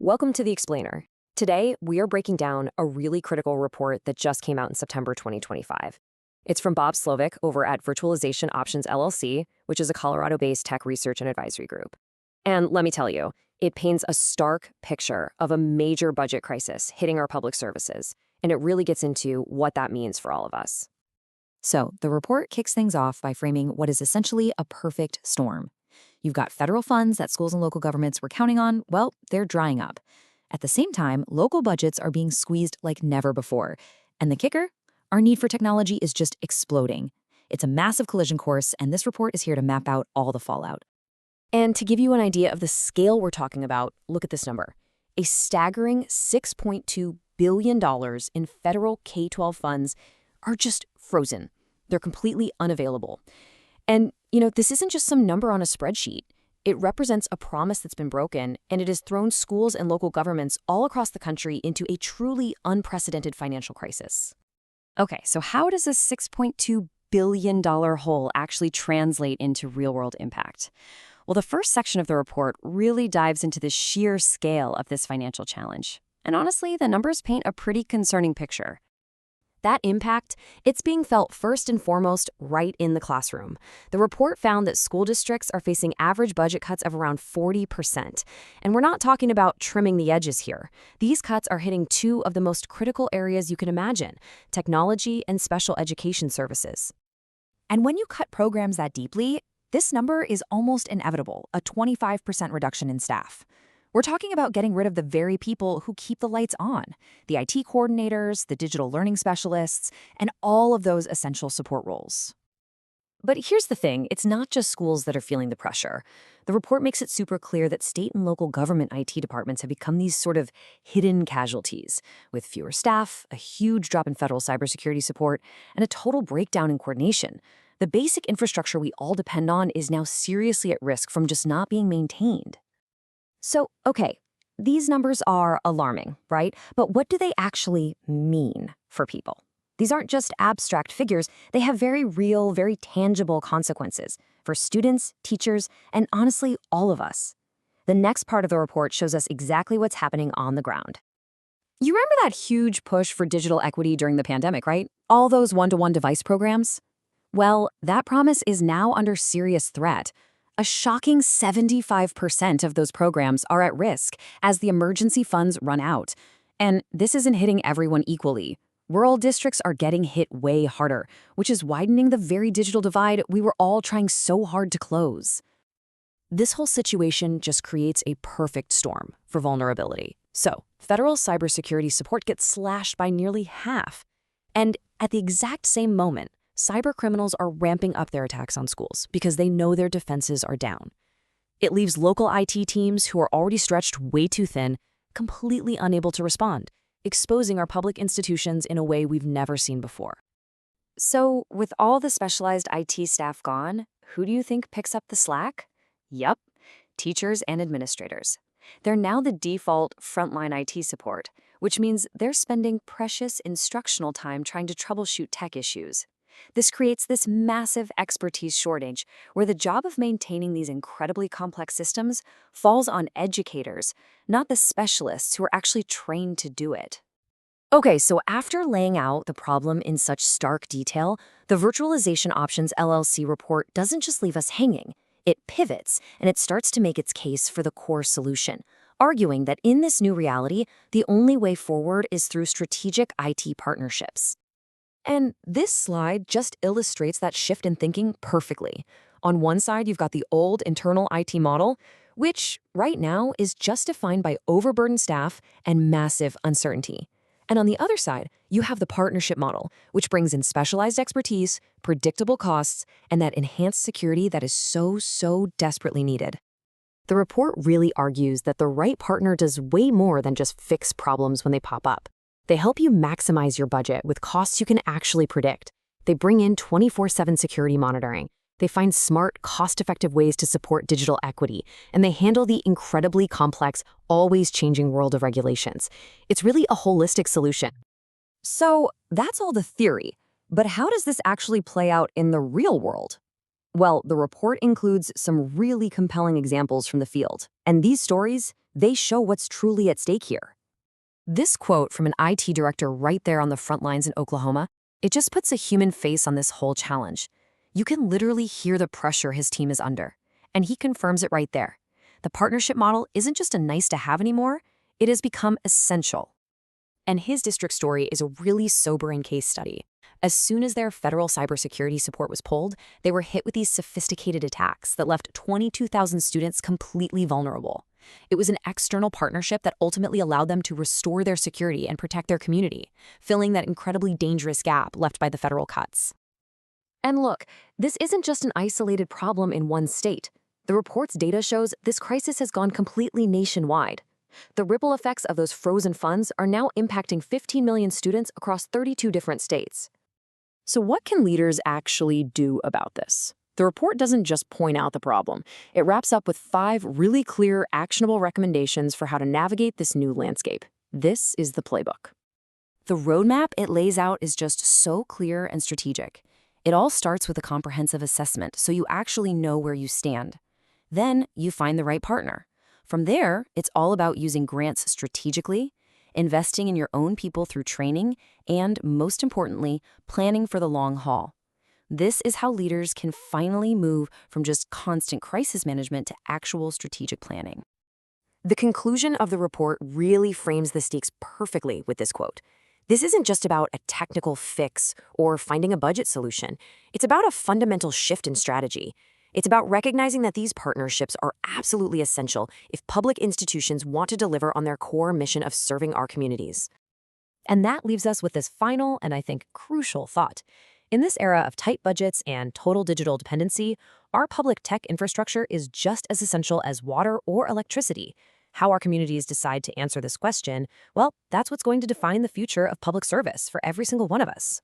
Welcome to The Explainer. Today, we are breaking down a really critical report that just came out in September 2025. It's from Bob Slovic over at Virtualization Options LLC, which is a Colorado-based tech research and advisory group. And let me tell you, it paints a stark picture of a major budget crisis hitting our public services, and it really gets into what that means for all of us. So, the report kicks things off by framing what is essentially a perfect storm. You've got federal funds that schools and local governments were counting on. Well, they're drying up. At the same time, local budgets are being squeezed like never before. And the kicker? Our need for technology is just exploding. It's a massive collision course, and this report is here to map out all the fallout. And to give you an idea of the scale we're talking about, look at this number. A staggering $6.2 billion in federal K-12 funds are just frozen. They're completely unavailable. And, this isn't just some number on a spreadsheet. It represents a promise that's been broken, and it has thrown schools and local governments all across the country into a truly unprecedented financial crisis. Okay, so how does this $6.2 billion hole actually translate into real-world impact? Well, the first section of the report really dives into the sheer scale of this financial challenge. And honestly, the numbers paint a pretty concerning picture. That impact, it's being felt first and foremost right in the classroom. The report found that school districts are facing average budget cuts of around 40%. And we're not talking about trimming the edges here. These cuts are hitting two of the most critical areas you can imagine: technology and special education services. And when you cut programs that deeply, this number is almost inevitable, a 25% reduction in staff. We're talking about getting rid of the very people who keep the lights on: the IT coordinators, the digital learning specialists, and all of those essential support roles. But here's the thing, it's not just schools that are feeling the pressure. The report makes it super clear that state and local government IT departments have become these sort of hidden casualties, with fewer staff, a huge drop in federal cybersecurity support, and a total breakdown in coordination. The basic infrastructure we all depend on is now seriously at risk from just not being maintained. So, okay, these numbers are alarming, right? But what do they actually mean for people? These aren't just abstract figures. They have very real, very tangible consequences for students, teachers, and honestly, all of us. The next part of the report shows us exactly what's happening on the ground. You remember that huge push for digital equity during the pandemic, right? All those one-to-one device programs? Well, that promise is now under serious threat. A shocking 75% of those programs are at risk as the emergency funds run out. And this isn't hitting everyone equally. Rural districts are getting hit way harder, which is widening the very digital divide we were all trying so hard to close. This whole situation just creates a perfect storm for vulnerability. So, federal cybersecurity support gets slashed by nearly half. And at the exact same moment, cybercriminals are ramping up their attacks on schools because they know their defenses are down. It leaves local IT teams who are already stretched way too thin, completely unable to respond, exposing our public institutions in a way we've never seen before. So, with all the specialized IT staff gone, who do you think picks up the slack? Yup, teachers and administrators. They're now the default frontline IT support, which means they're spending precious instructional time trying to troubleshoot tech issues. This creates this massive expertise shortage where the job of maintaining these incredibly complex systems falls on educators, not the specialists who are actually trained to do it. Okay, so after laying out the problem in such stark detail, the Virtualization Options LLC report doesn't just leave us hanging. It pivots, and it starts to make its case for the core solution, arguing that in this new reality, the only way forward is through strategic IT partnerships. And this slide just illustrates that shift in thinking perfectly. On one side, you've got the old internal IT model, which right now is just defined by overburdened staff and massive uncertainty. And on the other side, you have the partnership model, which brings in specialized expertise, predictable costs, and that enhanced security that is so desperately needed. The report really argues that the right partner does way more than just fix problems when they pop up. They help you maximize your budget with costs you can actually predict. They bring in 24/7 security monitoring. They find smart, cost-effective ways to support digital equity, and they handle the incredibly complex, always changing world of regulations. It's really a holistic solution. So that's all the theory, but how does this actually play out in the real world? Well, the report includes some really compelling examples from the field, and these stories, They show what's truly at stake here. This quote from an IT director right there on the front lines in Oklahoma, it just puts a human face on this whole challenge. You can literally hear the pressure his team is under, and he confirms it right there. The partnership model isn't just a nice to have anymore, it has become essential. And his district story is a really sobering case study. As soon as their federal cybersecurity support was pulled, they were hit with these sophisticated attacks that left 22,000 students completely vulnerable. It was an external partnership that ultimately allowed them to restore their security and protect their community, filling that incredibly dangerous gap left by the federal cuts. And look, this isn't just an isolated problem in one state. The report's data shows this crisis has gone completely nationwide. The ripple effects of those frozen funds are now impacting 15 million students across 32 different states. So what can leaders actually do about this? The report doesn't just point out the problem. It wraps up with 5 really clear, actionable recommendations for how to navigate this new landscape. This is the playbook. The roadmap it lays out is just so clear and strategic. It all starts with a comprehensive assessment, so you actually know where you stand. Then you find the right partner. From there, it's all about using grants strategically, investing in your own people through training, and, most importantly, planning for the long haul. This is how leaders can finally move from just constant crisis management to actual strategic planning. The conclusion of the report really frames the stakes perfectly with this quote. This isn't just about a technical fix or finding a budget solution. It's about a fundamental shift in strategy. It's about recognizing that these partnerships are absolutely essential if public institutions want to deliver on their core mission of serving our communities. And that leaves us with this final and I think crucial thought. In this era of tight budgets and total digital dependency, our public tech infrastructure is just as essential as water or electricity. How our communities decide to answer this question, well, that's what's going to define the future of public service for every single one of us.